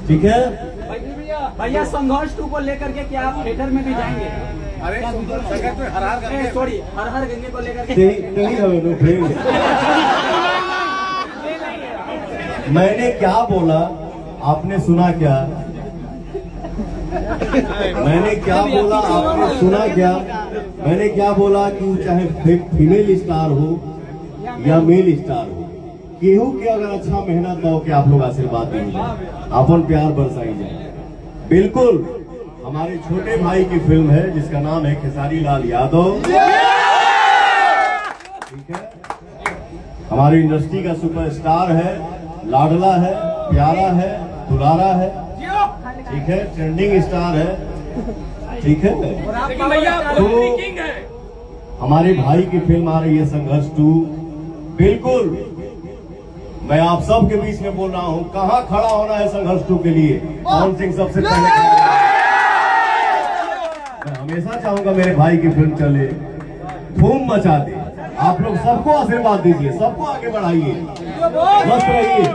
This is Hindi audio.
ठीक है। भैया संघर्ष 2 को लेकर के क्या आप थिएटर में भी जाएंगे? अरे सॉरी, हर हर गंगे को लेकर के मैंने क्या बोला आपने सुना क्या? मैंने क्या बोला आपने सुना क्या? मैंने क्या बोला कि चाहे फीमेल स्टार हो या मेल स्टार हो, केहू के अगर अच्छा मेहनत हो के आप लोग आशीर्वाद दीजिए, अपन प्यार बरसाई जाए। बिल्कुल हमारे छोटे भाई की फिल्म है जिसका नाम है खेसारी लाल यादव। ठीक है, हमारी इंडस्ट्री का सुपरस्टार है, लाडला है, प्यारा है, दुलारा है। ठीक है, ट्रेंडिंग स्टार है। ठीक है, तो हमारे भाई की फिल्म आ रही है संघर्ष 2। बिल्कुल मैं आप सब के बीच में बोल रहा हूं, कहां खड़ा होना है संघर्ष 2 के लिए? पवन सिंह सबसे पहले। मैं हमेशा चाहूंगा मेरे भाई की फिल्म चले, धूम मचा दे। आप लोग सबको आशीर्वाद दीजिए, सबको आगे बढ़ाइए, मस्त रहिए।